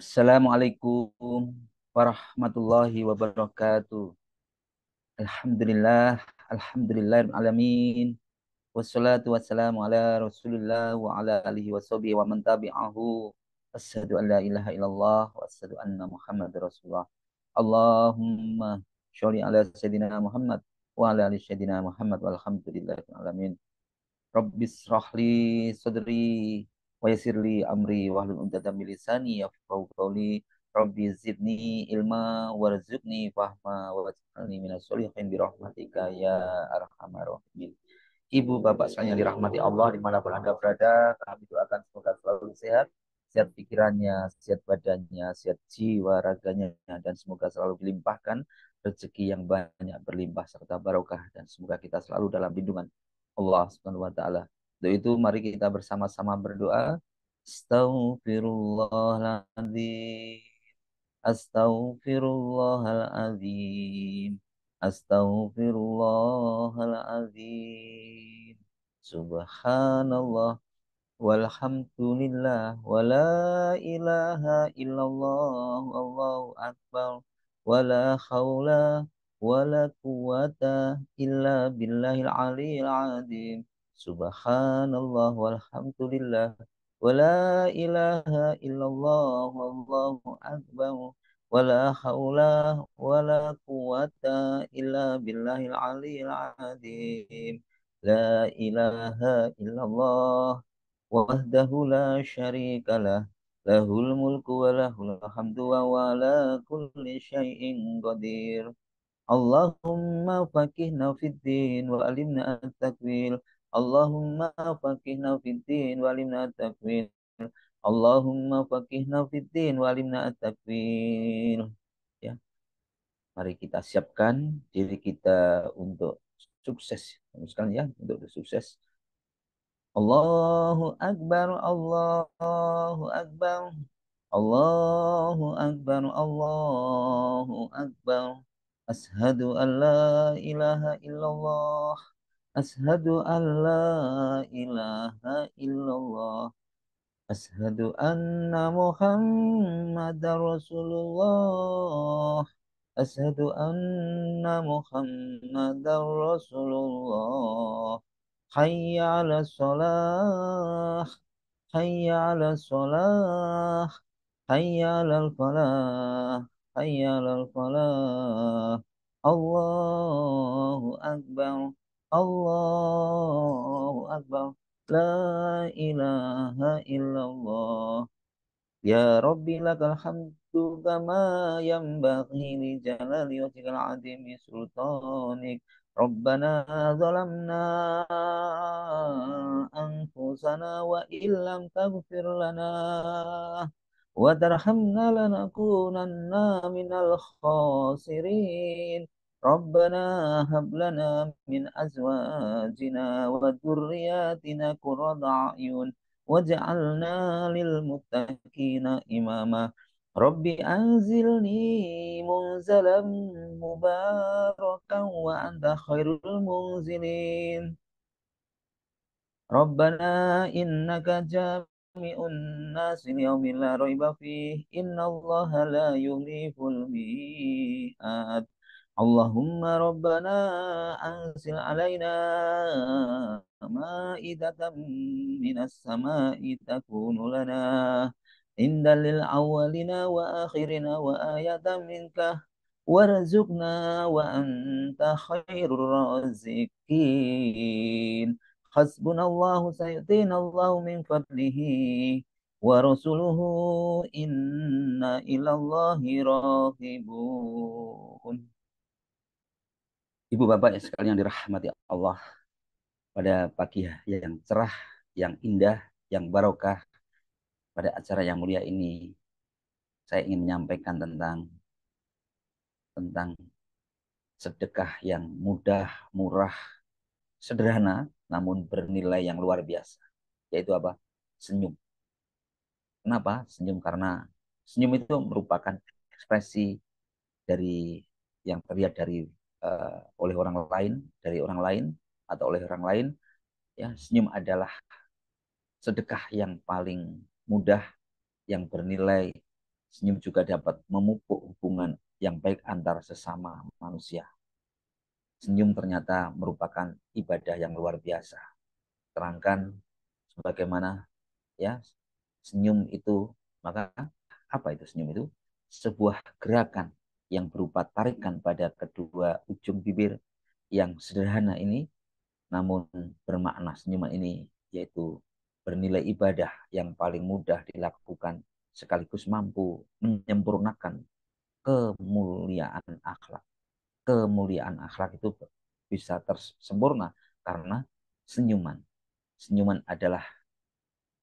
Assalamualaikum warahmatullahi wabarakatuh. Alhamdulillah, alhamdulillahirrahmanirrahim. Wassalatu wassalamu ala rasulillah wa ala alihi wa sahbihi wa man tabi'ahu. Asyhadu an la ilaha illallah wa asyhadu anna Muhammad rasulullah. Allahumma sholli ala sayyidina Muhammad wa ala ali sayyidina Muhammad walhamdulillahi alamin. Rabbis rahli sadri wa yassirli amri wahlul 'uqdatam min lisani yafqahu qawli. Rabbi zidni ilma warzuqni fahma waj'alni minas sholihin bi rahmatika ya arhamar rahimin. Ibu bapak sekalian yang dirahmati Allah dimanapun Anda berada, kami doakan semoga selalu sehat, sehat pikirannya, sehat badannya, sehat jiwa raganya, dan semoga selalu dilimpahkan rezeki yang banyak berlimpah serta barokah, dan semoga kita selalu dalam lindungan Allah Subhanahu wa taala. Untuk itu mari kita bersama-sama berdoa. Astaghfirullahaladzim. Astaghfirullahaladzim. Astaghfirullahaladzim. Subhanallah walhamdulillah wala ilaha illallah wallahu akbar wala haula wala quwata illa billahil aliyil azim. Subhanallah walhamdulillah wala ilaha illallah wallahu akbar wala haula wala quwata illa billahil aliyil azim. La ilaha illallah wahdahu la syarika lah, lahul mulku wa lahul hamdu wa ala kulli syai'in qadir. Allahumma faqihna fid din wa alimna at-takwil. Allahumma faqihna fid din wa alimna at-takwil. Allahumma faqihna fid din wa alimna at-takwil. Ya, mari kita siapkan diri kita untuk sukses. Sekalian ya, untuk sukses. Allahu Akbar, Allahu Akbar, Allahu Akbar, Allahu Akbar. Ashadu an la ilaha illallah. Ashadu an la ilaha illallah. Ashadu anna Muhammadar Rasulullah. Ashadu anna Muhammadar Rasulullah. Hayya ala salah. Hayya ala salah. Hayya ala falah. Hayya ala falah. Allahu Akbar. Allahu Akbar. La ilaha illallah. Ya Rabbi lakal hamdu kama yanbaghi li jalali wajhikal azimi sultanik. Rabbana zalamna anfusana wa illam taghfir lana wa tarhamna lanakunanna minal khasirin. Rabbana hab lana min azwajina wa dhurriyyatina qurrata a'yun waj'alna lil muttaqina imama. Rabbi anzilni munzalam mubarakan wa anta khairul munzilin. Rabbana innaka jami'un nasi liyaumin la raiba fih innallaha la yukhliful mi'ad. Allahumma rabbana anzil alaina ma'idatan minas sama'i takunu lana indal lil awwalina wa akhirina wa ayatan minka warzuqna wa anta khairur raziqin. Hasbunallahu sayu'tinallahu min fadlihi wa rasuluhu inna ilallahi rahibun. Ibu bapak sekalian yang dirahmati Allah, pada pagi yang cerah, yang indah, yang barokah, pada acara yang mulia ini, saya ingin menyampaikan tentang sedekah yang mudah, murah, sederhana, namun bernilai yang luar biasa. Yaitu apa? Senyum. Kenapa? Senyum karena senyum itu merupakan ekspresi dari yang terlihat oleh orang lain, dari orang lain atau oleh orang lain. Ya, senyum adalah sedekah yang paling mudah, yang bernilai Senyum juga dapat memupuk hubungan yang baik antara sesama manusia. Senyum ternyata merupakan ibadah yang luar biasa. Terangkan sebagaimana ya senyum itu, maka apa itu senyum itu? Sebuah gerakan yang berupa tarikan pada kedua ujung bibir yang sederhana ini, namun bermakna. Senyuman ini yaitu bernilai ibadah yang paling mudah dilakukan sekaligus mampu menyempurnakan kemuliaan akhlak. Kemuliaan akhlak itu bisa tersempurna karena senyuman. Senyuman adalah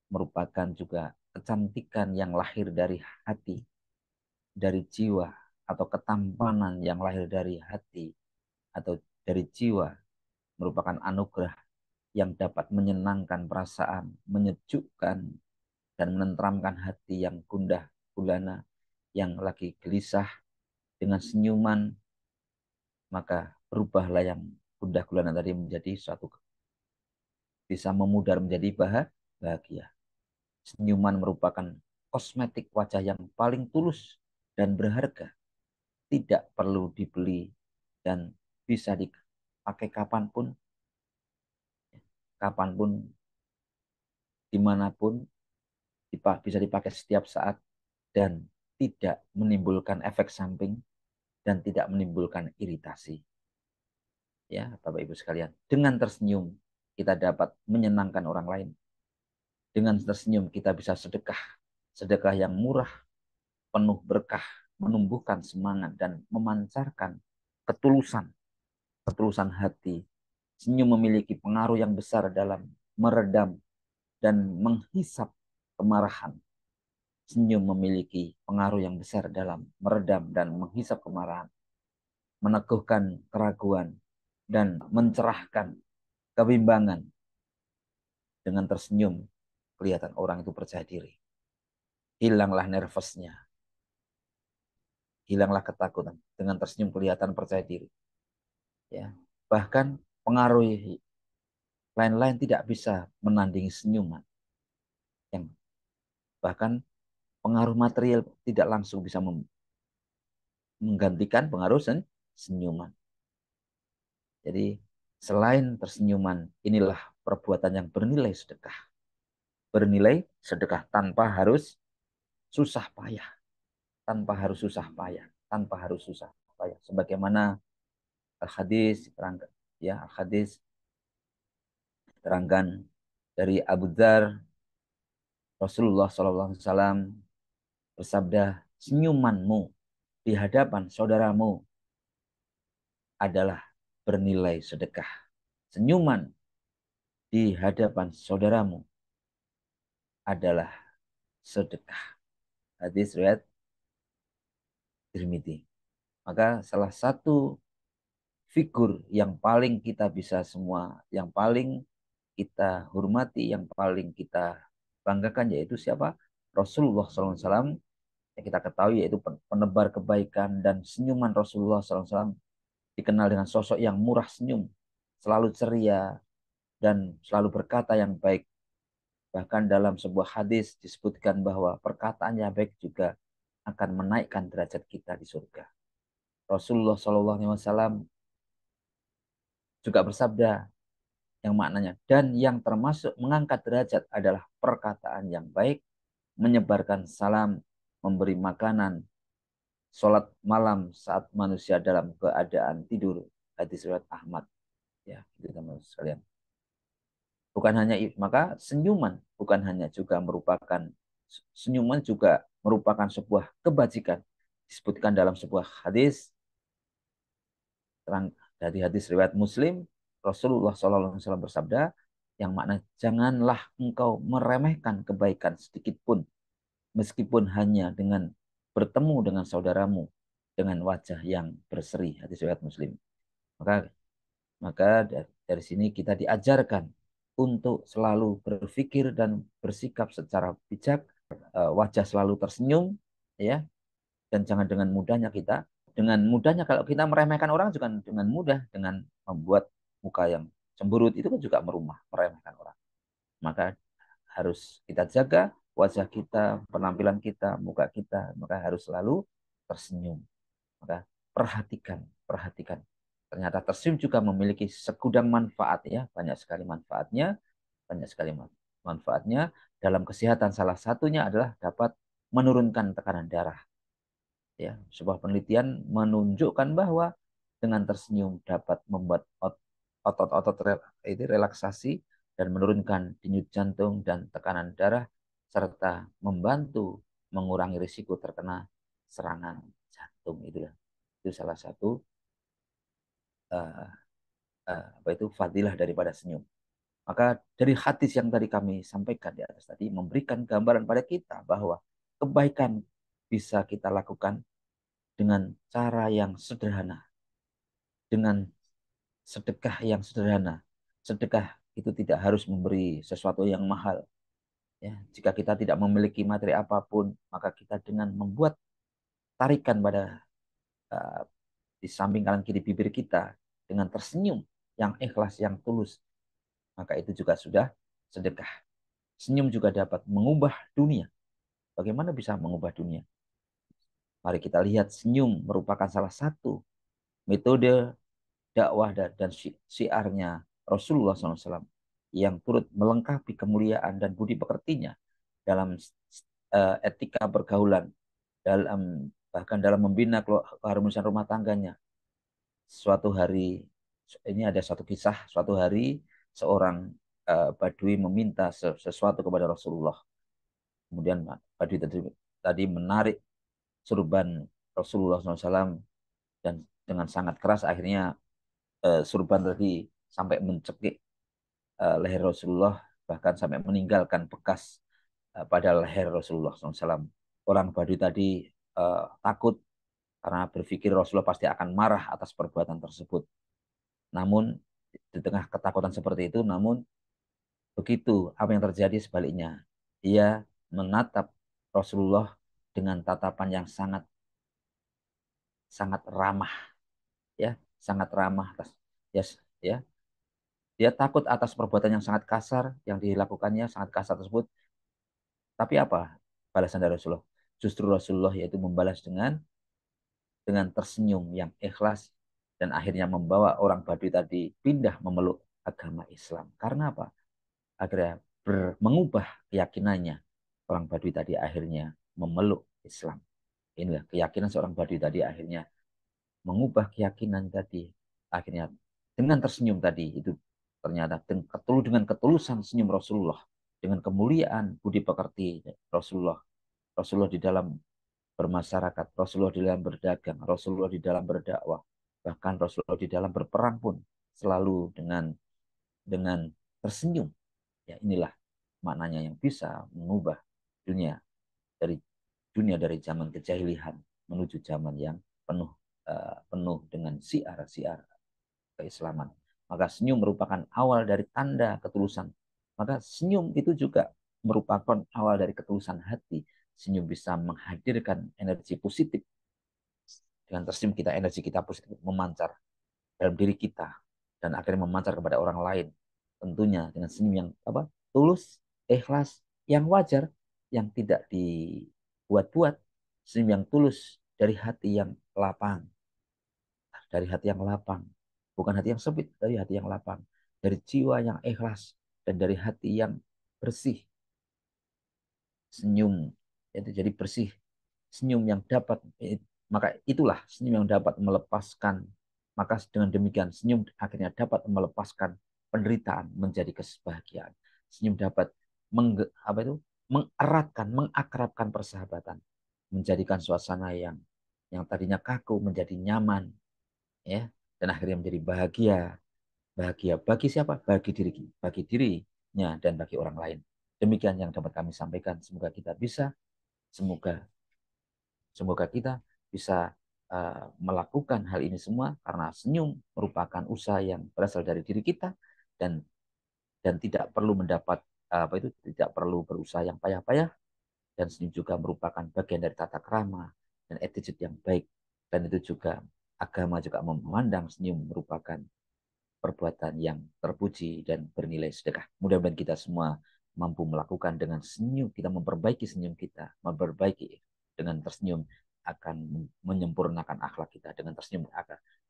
merupakan juga kecantikan yang lahir dari hati, dari jiwa, atau ketampanan yang lahir dari hati atau dari jiwa, merupakan anugerah yang dapat menyenangkan perasaan, menyejukkan dan menenteramkan hati yang gundah gulana, yang lagi gelisah. Dengan senyuman maka berubahlah yang gundah gulana tadi menjadi suatu, bisa memudar menjadi bahagia. Senyuman merupakan kosmetik wajah yang paling tulus dan berharga. Tidak perlu dibeli dan bisa dipakai kapanpun, kapanpun, dimanapun, bisa dipakai setiap saat dan tidak menimbulkan efek samping dan tidak menimbulkan iritasi. Ya, Bapak Ibu sekalian, dengan tersenyum kita dapat menyenangkan orang lain. Dengan tersenyum kita bisa sedekah, sedekah yang murah, penuh berkah, menumbuhkan semangat dan memancarkan ketulusan, ketulusan hati. Senyum memiliki pengaruh yang besar dalam meredam dan menghisap kemarahan. Senyum memiliki pengaruh yang besar dalam meredam dan menghisap kemarahan, meneguhkan keraguan, dan mencerahkan kebimbangan. Dengan tersenyum, kelihatan orang itu percaya diri. Hilanglah nervousnya, hilanglah ketakutan. Dengan tersenyum kelihatan percaya diri. Ya, bahkan pengaruh lain-lain tidak bisa menandingi senyuman. Yang bahkan pengaruh material tidak langsung bisa menggantikan pengaruh senyuman. Jadi selain tersenyuman, inilah perbuatan yang bernilai sedekah. Bernilai sedekah tanpa harus susah payah. Tanpa harus susah payah. Tanpa harus susah payah. Sebagaimana al-hadis terangkan. Ya, al-hadis terangkan dari Abu Dzar, Rasulullah SAW bersabda, senyumanmu di hadapan saudaramu adalah bernilai sedekah. Senyuman di hadapan saudaramu adalah sedekah. Hadis riwayat Tirmidzi. Maka salah satu figur yang paling kita bisa semua, yang paling kita hormati, yang paling kita banggakan yaitu siapa? Rasulullah SAW. Yang kita ketahui yaitu penebar kebaikan, dan senyuman Rasulullah SAW dikenal dengan sosok yang murah senyum, selalu ceria, dan selalu berkata yang baik. Bahkan dalam sebuah hadis disebutkan bahwa perkataan yang baik juga akan menaikkan derajat kita di surga. Rasulullah SAW juga bersabda yang maknanya, dan yang termasuk mengangkat derajat adalah perkataan yang baik, menyebarkan salam, memberi makanan, sholat malam saat manusia dalam keadaan tidur. Hadis riwayat Ahmad. Ya, itu teman-teman sekalian. Bukan hanya itu, maka senyuman bukan hanya juga merupakan, senyuman juga merupakan sebuah kebajikan. Disebutkan dalam sebuah hadis terang dari hadis riwayat Muslim, Rasulullah SAW bersabda yang makna, janganlah engkau meremehkan kebaikan sedikit pun, meskipun hanya dengan bertemu dengan saudaramu dengan wajah yang berseri. Hadis riwayat Muslim. Maka maka dari sini kita diajarkan untuk selalu berpikir dan bersikap secara bijak, wajah selalu tersenyum, ya, dan jangan dengan mudahnya kalau kita meremehkan orang juga dengan mudah, dengan membuat muka yang cemberut itu kan juga meremehkan orang. Maka harus kita jaga wajah kita, penampilan kita, muka kita, maka harus selalu tersenyum. Maka perhatikan. Ternyata tersenyum juga memiliki segudang manfaat ya, banyak sekali manfaatnya, banyak sekali manfaatnya dalam kesehatan. Salah satunya adalah dapat menurunkan tekanan darah. Ya, sebuah penelitian menunjukkan bahwa dengan tersenyum dapat membuat otot-otot itu relaksasi dan menurunkan denyut jantung dan tekanan darah serta membantu mengurangi risiko terkena serangan jantung. Itu salah satu uh, apa itu fadilah daripada senyum. Maka dari hadis yang tadi kami sampaikan di atas tadi memberikan gambaran pada kita bahwa kebaikan bisa kita lakukan dengan cara yang sederhana, dengan sedekah yang sederhana. Sedekah itu tidak harus memberi sesuatu yang mahal. Ya, jika kita tidak memiliki materi apapun, maka kita dengan membuat tarikan pada uh, di samping kanan kiri bibir kita dengan tersenyum yang ikhlas, yang tulus, maka itu juga sudah sedekah. Senyum juga dapat mengubah dunia. Bagaimana bisa mengubah dunia? Mari kita lihat senyum merupakan salah satu metode dakwah dan syiarnya Rasulullah SAW yang turut melengkapi kemuliaan dan budi pekertinya dalam etika pergaulan, dalam bahkan dalam membina keharmonisan rumah tangganya. Suatu hari ini ada satu kisah, suatu hari seorang Badui meminta sesuatu kepada Rasulullah. Kemudian Badui tadi menarik surban Rasulullah SAW dan dengan sangat keras akhirnya surban tadi sampai mencekik leher Rasulullah, bahkan sampai meninggalkan bekas pada leher Rasulullah SAW. Orang Badui tadi takut karena berpikir Rasulullah pasti akan marah atas perbuatan tersebut. Namun di tengah ketakutan seperti itu, namun begitu apa yang terjadi sebaliknya. Dia menatap Rasulullah dengan tatapan yang sangat sangat ramah, ya, sangat ramah atas, yes, ya. Dia takut atas perbuatan yang sangat kasar yang dilakukannya, sangat kasar tersebut. Tapi apa balasan dari Rasulullah? Justru Rasulullah yaitu membalas dengan tersenyum yang ikhlas dan akhirnya membawa orang Baduy tadi pindah memeluk agama Islam. Karena apa? Akhirnya mengubah keyakinannya. Orang Baduy tadi akhirnya memeluk Islam. Inilah keyakinan seorang Baduy tadi akhirnya mengubah keyakinan tadi. Akhirnya dengan tersenyum tadi itu ternyata dengan ketulusan senyum Rasulullah, dengan kemuliaan budi pekerti Rasulullah, Rasulullah di dalam bermasyarakat, Rasulullah di dalam berdagang, Rasulullah di dalam berdakwah, bahkan Rasulullah di dalam berperang pun selalu dengan tersenyum. Ya, inilah maknanya yang bisa mengubah dunia dari dari zaman kejahilian menuju zaman yang penuh dengan siar-siar keislaman. Maka senyum merupakan awal dari tanda ketulusan. Maka senyum itu juga merupakan awal dari ketulusan hati. Senyum bisa menghadirkan energi positif. Dengan tersenyum kita, energi kita positif memancar dalam diri kita dan akhirnya memancar kepada orang lain. Tentunya dengan senyum yang tulus, ikhlas, yang wajar, yang tidak dibuat-buat, senyum yang tulus dari hati yang lapang, bukan hati yang sempit, dari hati yang lapang, dari jiwa yang ikhlas dan dari hati yang bersih. Senyum itu jadi bersih, senyum yang dapat maka itulah senyum yang dapat melepaskan. Maka dengan demikian senyum akhirnya dapat melepaskan penderitaan menjadi kebahagiaan. Senyum dapat mengeratkan, mengakrabkan persahabatan, menjadikan suasana yang tadinya kaku menjadi nyaman, ya, dan akhirnya menjadi bahagia. Bahagia bagi siapa? Bagi dirinya dan bagi orang lain. Demikian yang dapat kami sampaikan. Semoga semoga kita bisa melakukan hal ini semua karena senyum merupakan usaha yang berasal dari diri kita dan tidak perlu mendapat tidak perlu berusaha yang payah-payah, dan senyum juga merupakan bagian dari tata krama dan attitude yang baik, dan itu juga agama juga memandang senyum merupakan perbuatan yang terpuji dan bernilai sedekah. Mudah-mudahan kita semua mampu melakukan dengan senyum, kita memperbaiki senyum kita, memperbaiki dengan tersenyum akan menyempurnakan akhlak kita, dengan tersenyum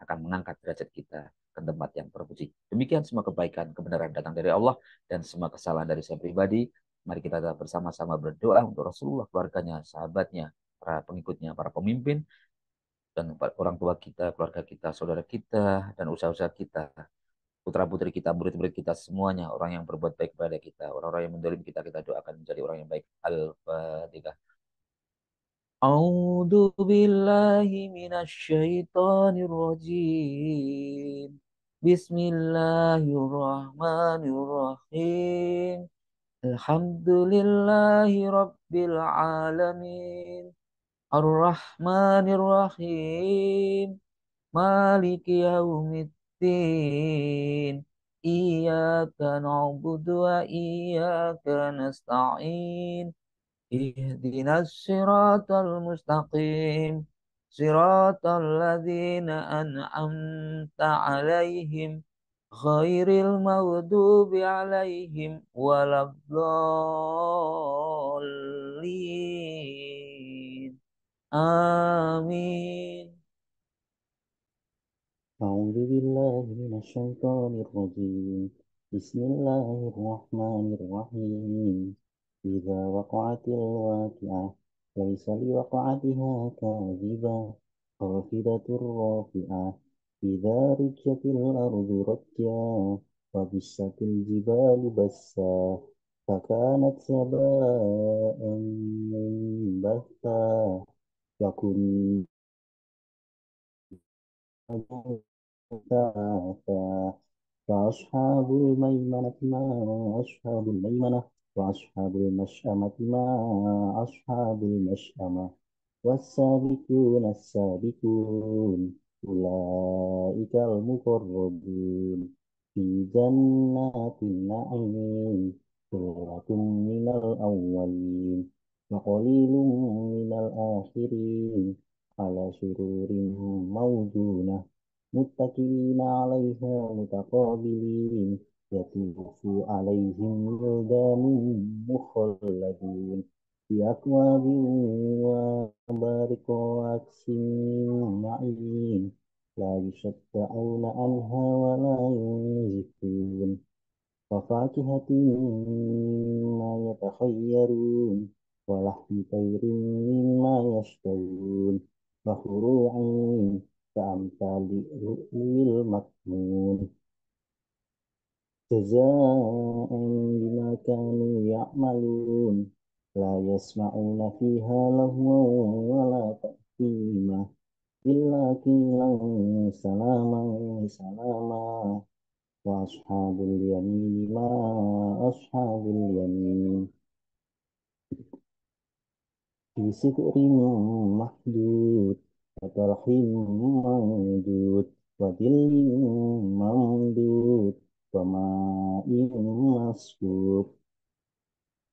akan mengangkat derajat kita ke tempat yang terpuji. Demikian semua kebaikan, kebenaran datang dari Allah dan semua kesalahan dari saya pribadi. Mari kita bersama-sama berdoa untuk Rasulullah, keluarganya, sahabatnya, para pengikutnya, para pemimpin, dan orang tua kita, keluarga kita, saudara kita, dan usaha-usaha kita, putra-putri kita, murid-murid kita, semuanya orang yang berbuat baik kepada kita, orang-orang yang mendolim kita, kita doakan menjadi orang yang baik. Al-Fatihah. A'udzu billahi minasy syaithanir rajim. Bismillahirrahmanirrahim. Alhamdulillahi rabbil alamin. Ar-Rahmanir-Rahim. Maliki yaumiddin. Iyyaka na'budu wa iyyaka nasta'in. Ihdinas siratal mustaqim. Siratal ladzina an'amta 'alaihim ghairil maghdubi 'alaihim waladdallin. Amin. أعوذ بالله من الشيطان الرجيم بسم الله الرحمن الرحيم إذا وقعت الواقعة ليس لوقعتها كاذبة خافضة رافعة إذا رجت الأرض رجا وبست الجبال بسا فكانت سباء منبثا وكنت ثلاثا فأصحاب الميمنة ما أصحاب الميمنة وأصحاب المشأمة ما أصحاب المشأمة والسابقون السابقون أولئك المقربون في جنات النعيم ثلة من الأولين وقليل من الآخرين على سرور موضونة متكئين عليها متقابلين يطوف عليهم ولدان مخلدون بأكواب وأبارك وأكس من معين لا يشبعون عنها ولا ينزفون وفاكهة مما يتخيرون ولحم طير مما يشتهون وفروع كأمثال اللؤلؤ المكنون جزاء بما كانوا يعملون لا يسمعون فيها لغوا ولا تأثيما إلا قيلا سلاما سلاما وأصحاب اليمين ما أصحاب اليمين في سدر محدود وطرح منضود وظل ممدود وماء مسكوب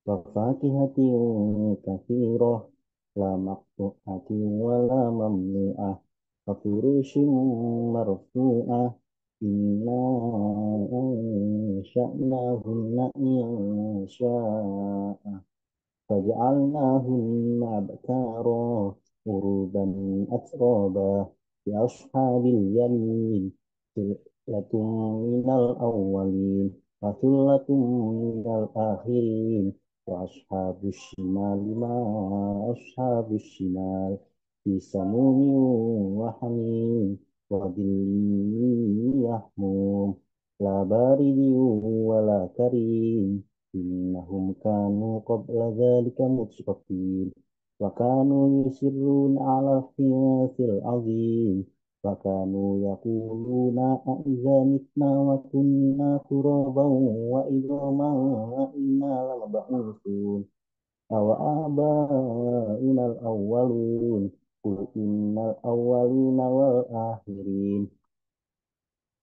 وفاكهة كثيرة لا مقطوعة ولا ممنوعة وفروش مرفوعة إنا أنشأناهن إن شاء فجعلناهن أبكارا عربا أترابا لأصحاب اليمين ثلة من الأولين وثلة من الآخرين وأصحاب الشمال ما أصحاب الشمال في سموم وحميم وظل يحموم لا بارد ولا كريم إنهم كانوا قبل ذلك مترفين وكانوا يصرون على الحنث العظيم وكانوا يقولون أإذا متنا وكنا ترابا وعظاما إنا لمبعوثون أو آباؤنا الأولون قل إن الأولين والآخرين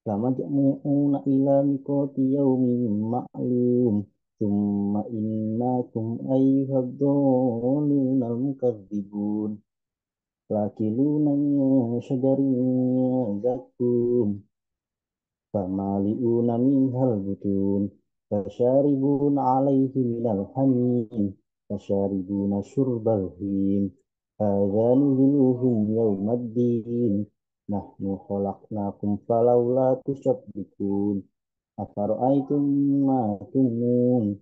لمجموعون إلى ميقات يوم معلوم ثم إنكم أيها الضالون المكذبون لآكلون من شجر زقوم فمالئون منها البطون فشاربون عليه من الحميم فشاربون شرب الهيم هذا نزلهم يوم الدين نحن خلقناكم فلولا تصدقون أفرأيتم ما تمنون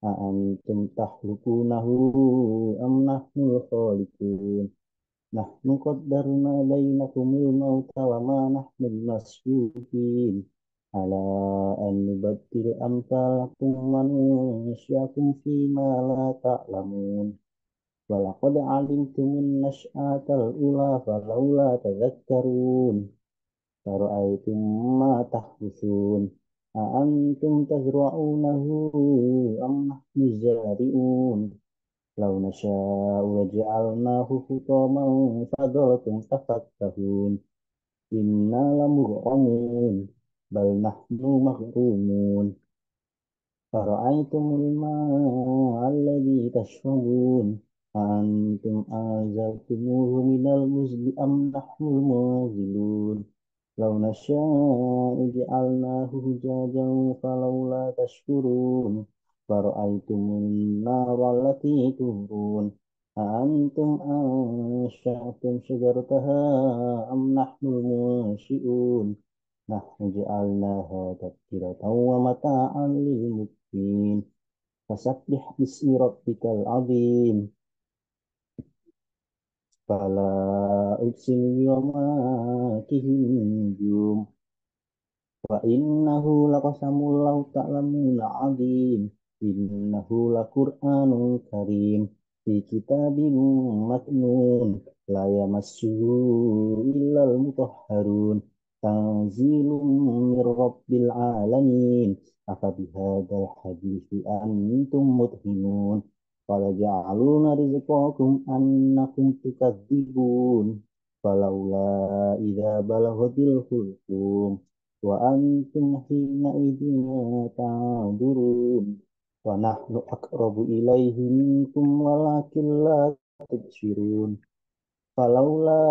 أأنتم تخلقونه أم نحن الخالقون نحن قدرنا بينكم الموت وما نحن بمسبوقين على أن نبدل أمثالكم وننشئكم فيما لا تعلمون ولقد علمتم النشأة الأولى فلولا تذكرون فرأيتم ما تحرثون أأنتم تزرعونه أم نحن الزارعون لو نشاء لجعلناه حطاما فظلتم تفكهون إنا لمغرمون بل نحن محرومون فرأيتم الماء الذي تشربون أأنتم أنزلتموه من المزن أم نحن المنزلون لو نشاء جعلناه زجاجا فلولا تشكرون فرأيتم النار التي تورون أأنتم أنشأتم شجرتها أم نحن المنشئون نحن جعلناها تذكرة ومتاعا للمقوين فسبح باسم ربك العظيم فلا أقسم بمواقع النجوم وإنه لقسم لو تعلمون عظيم إنه لقرآن كريم في كتاب مكنون لا يمسه إلا المطهرون تنزيل من رب العالمين أفبهذا الحديث أنتم مدهنون فلجعلون رزقكم أنكم تكذبون فلولا إذا بلغت الحلقوم وأنتم حينئذ تعذرون ونحن أقرب إليه منكم ولكن لا تبصرون فلولا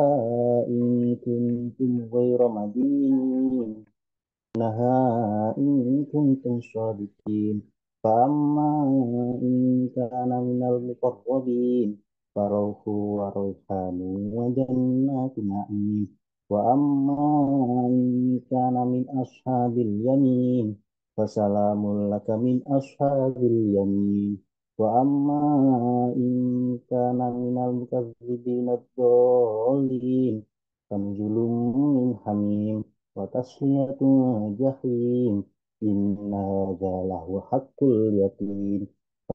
إن كنتم غير مدينين إن كنتم صادقين فأما إن كان من المقربين فروح وريحان وجنات نعيم وأما إن كان من أصحاب اليمين فسلام لك من أصحاب اليمين وأما إن كان من المكذبين الضالين فنزل من حميم وتصلية جحيم إن هذا لهو حق اليقين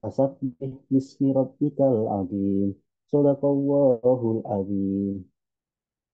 فسبح باسم ربك العظيم صدق الله العظيم